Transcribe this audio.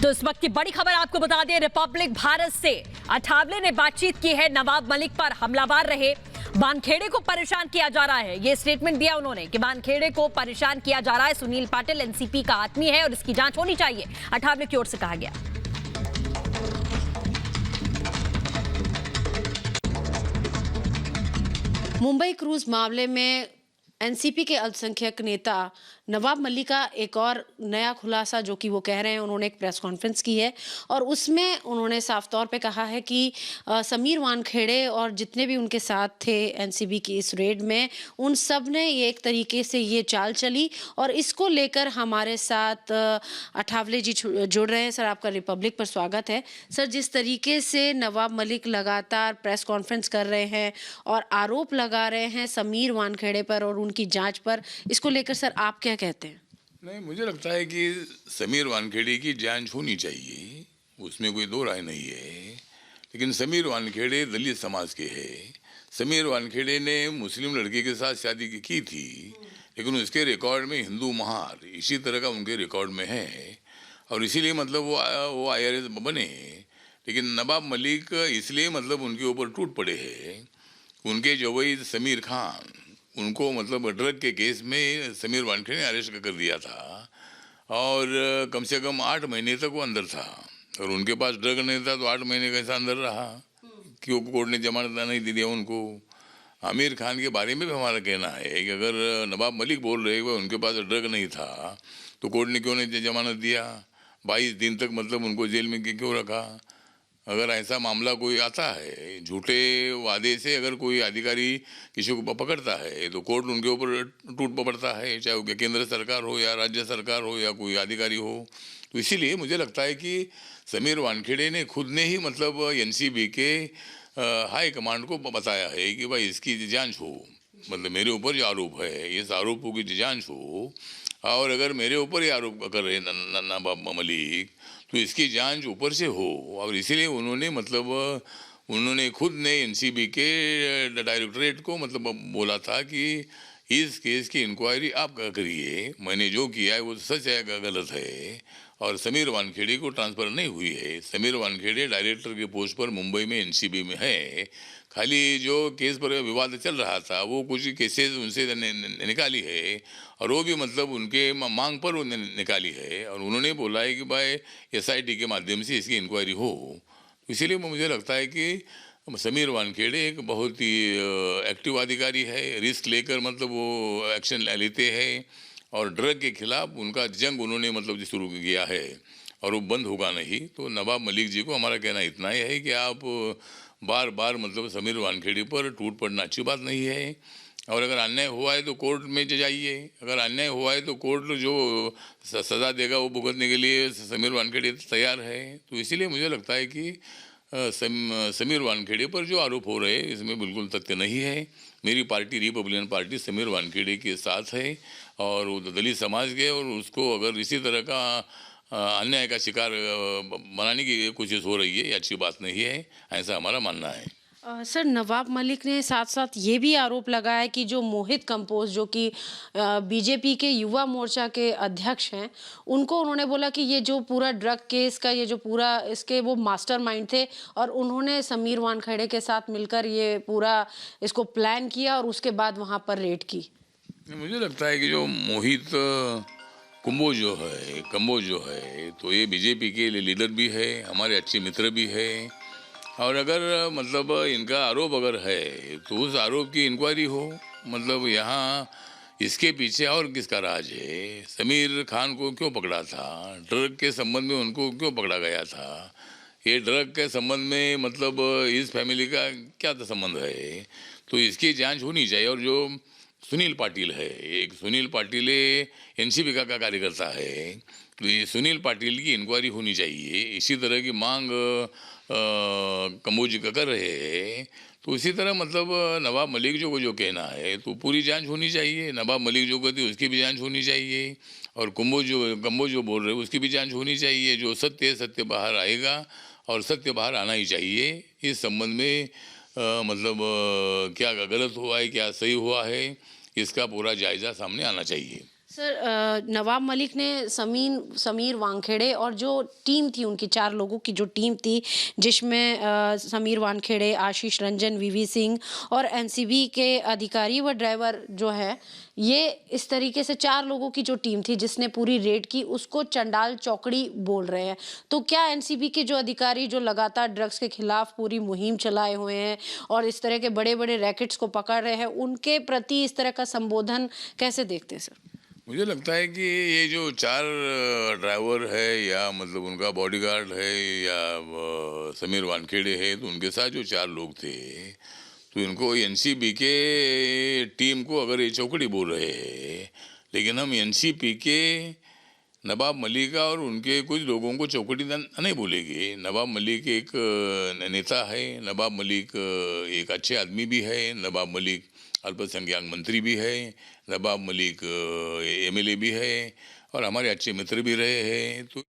तो इस वक्त की बड़ी खबर आपको बता दें, रिपब्लिक भारत से अठावले ने बातचीत की है। नवाब मलिक पर हमलावर रहे, वानखेड़े को परेशान किया जा रहा है। ये स्टेटमेंट दिया उन्होंने कि वानखेड़े को परेशान किया जा रहा है। सुनील पाटिल एनसीपी का आदमी है और इसकी जांच होनी चाहिए, अठावले की ओर से कहा गया। मुंबई क्रूज मामले में एनसीपी के अल्पसंख्यक नेता नवाब मलिक का एक और नया खुलासा जो कि वो कह रहे हैं, उन्होंने एक प्रेस कॉन्फ्रेंस की है और उसमें उन्होंने साफ तौर पे कहा है कि समीर वानखेड़े और जितने भी उनके साथ थे एनसीबी की इस रेड में, उन सब ने ये एक तरीके से ये चाल चली और इसको लेकर हमारे साथ अठावले जी जुड़ रहे हैं। सर, आपका रिपब्लिक पर स्वागत है। सर, जिस तरीके से नवाब मलिक लगातार प्रेस कॉन्फ्रेंस कर रहे हैं और आरोप लगा रहे हैं समीर वानखेड़े पर और उनकी जांच पर, इसको लेकर सर आप क्या कहते हैं? नहीं, मुझे लगता है कि समीर वानखेड़े की जांच होनी चाहिए, उसमें कोई दो राय नहीं है। लेकिन समीर वानखेड़े दलित समाज के हैं। समीर वानखेड़े ने मुस्लिम लड़के के साथ शादी की थी, लेकिन उसके रिकॉर्ड में हिंदू महार इसी तरह का उनके रिकॉर्ड में है और इसीलिए मतलब वो IRS बने। लेकिन नवाब मलिक इसलिए मतलब उनके ऊपर टूट पड़े हैं। उनके जवई समीर खान, उनको मतलब ड्रग के केस में समीर वानखेड़े ने अरेस्ट कर दिया था और कम से कम 8 महीने तक वो अंदर था और उनके पास ड्रग नहीं था तो 8 महीने कैसा अंदर रहा? क्यों कोर्ट ने जमानत नहीं दी दिया उनको? आमिर खान के बारे में भी हमारा कहना है कि अगर नवाब मलिक बोल रहे हैं उनके पास ड्रग नहीं था तो कोर्ट ने क्यों नहीं जमानत दिया? 22 दिन तक मतलब उनको जेल में क्यों रखा? अगर ऐसा मामला कोई आता है, झूठे वादे से अगर कोई अधिकारी किसी को पकड़ता है तो कोर्ट उनके ऊपर टूट पड़ता है, चाहे वो केंद्र सरकार हो या राज्य सरकार हो या कोई अधिकारी हो। तो इसीलिए मुझे लगता है कि समीर वानखेड़े ने खुद ने ही मतलब एनसीबी के हाई कमांड को बताया है कि भाई इसकी जांच हो, मतलब मेरे ऊपर जो आरोप है इस आरोपों की जांच हो और अगर मेरे ऊपर ही आरोप कर रहे नवाब मलिक तो इसकी जांच ऊपर से हो। और इसीलिए उन्होंने मतलब उन्होंने खुद ने एनसीबी के डायरेक्टरेट को मतलब बोला था कि इस केस की इंक्वायरी आप करिए, मैंने जो किया है वो सच है या गलत है। और समीर वानखेड़े को ट्रांसफ़र नहीं हुई है। समीर वानखेड़े डायरेक्टर के पोस्ट पर मुंबई में एनसीबी में है। खाली जो केस पर विवाद चल रहा था वो कुछ केसेस उनसे निकाली है और वो भी मतलब उनके मांग पर निकाली है और उन्होंने बोला है कि भाई SIT के माध्यम से इसकी इंक्वायरी हो। इसीलिए मुझे लगता है कि समीर वानखेड़े एक बहुत ही एक्टिव अधिकारी है, रिस्क लेकर मतलब वो एक्शन लेते हैं और ड्रग के खिलाफ उनका जंग उन्होंने मतलब शुरू किया है और वो बंद होगा नहीं। तो नवाब मलिक जी को हमारा कहना इतना ही है कि आप बार बार मतलब समीर वानखेड़े पर टूट पड़ना अच्छी बात नहीं है और अगर अन्याय हुआ है तो कोर्ट में जाइए। अगर अन्याय हुआ है तो कोर्ट जो सज़ा देगा वो भुगतने के लिए समीर वानखेड़े तैयार है। तो इसीलिए मुझे लगता है कि समीर वानखेड़े पर जो आरोप हो रहे हैं इसमें बिल्कुल तथ्य नहीं है। मेरी party Republican party Sameer Wankhede के साथ है और वो दलित समाज के और उसको अगर इसी तरह का अन्याय का शिकार बनाने की कोशिश हो रही है, ये अच्छी बात नहीं है, ऐसा हमारा मानना है। सर, नवाब मलिक ने साथ साथ ये भी आरोप लगाया कि जो मोहित कंपोज जो कि बीजेपी के युवा मोर्चा के अध्यक्ष हैं, उनको उन्होंने बोला कि ये जो पूरा ड्रग केस का ये जो पूरा इसके वो मास्टरमाइंड थे और उन्होंने समीर वानखेड़े के साथ मिलकर ये पूरा इसको प्लान किया और उसके बाद वहाँ पर रेड की। मुझे लगता है कि जो मोहित कंबोज जो है तो ये बीजेपी के लीडर भी है, हमारे अच्छे मित्र भी है और अगर मतलब इनका आरोप अगर है तो उस आरोप की इंक्वायरी हो। मतलब यहाँ इसके पीछे और किसका राज है? समीर खान को क्यों पकड़ा था? ड्रग के संबंध में उनको क्यों पकड़ा गया था? ये ड्रग के संबंध में मतलब इस फैमिली का क्या संबंध है? तो इसकी जांच होनी चाहिए। और जो सुनील पाटिल है, एक सुनील पाटिल एनसीबी का कार्यकर्ता है, तो ये सुनील पाटिल की इंक्वायरी होनी चाहिए। इसी तरह की मांग कंबोज कर रहे हैं तो इसी तरह मतलब नवाब मलिक जो कहना है तो पूरी जांच होनी चाहिए। नवाब मलिक जो कहते हैं उसकी भी जांच होनी चाहिए और कंबोज जो बोल रहे हैं उसकी भी जांच होनी चाहिए। जो सत्य है सत्य बाहर आएगा और सत्य बाहर आना ही चाहिए। इस संबंध में मतलब क्या गलत हुआ है क्या सही हुआ है इसका पूरा जायजा सामने आना चाहिए। सर नवाब मलिक ने समीर वानखेड़े और जो टीम थी उनकी 4 लोगों की जो टीम थी जिसमें समीर वानखेड़े, आशीष रंजन, वीवी सिंह और एनसीबी के अधिकारी व ड्राइवर जो है, ये इस तरीके से 4 लोगों की जो टीम थी जिसने पूरी रेड की उसको चंडाल चौकड़ी बोल रहे हैं। तो क्या एनसीबी के जो अधिकारी जो लगातार ड्रग्स के खिलाफ पूरी मुहिम चलाए हुए हैं और इस तरह के बड़े-बड़े रैकेट्स को पकड़ रहे हैं, उनके प्रति इस तरह का संबोधन कैसे देखते हैं सर? मुझे लगता है कि ये जो 4 ड्राइवर है या मतलब उनका बॉडीगार्ड है या समीर वानखेड़े है, तो उनके साथ जो 4 लोग थे, तो इनको एनसीबी के टीम को अगर ये चौकड़ी बोल रहे हैं, लेकिन हम एनसीपी के नवाब मलिक और उनके कुछ लोगों को चौकड़ी नहीं बोलेंगे। नवाब मलिक एक नेता है, नवाब मलिक एक अच्छे आदमी भी है, नवाब मलिक अल्पसंख्यक मंत्री भी है, नवाब मलिक एमएलए भी है और हमारे अच्छे मित्र भी रहे हैं। तो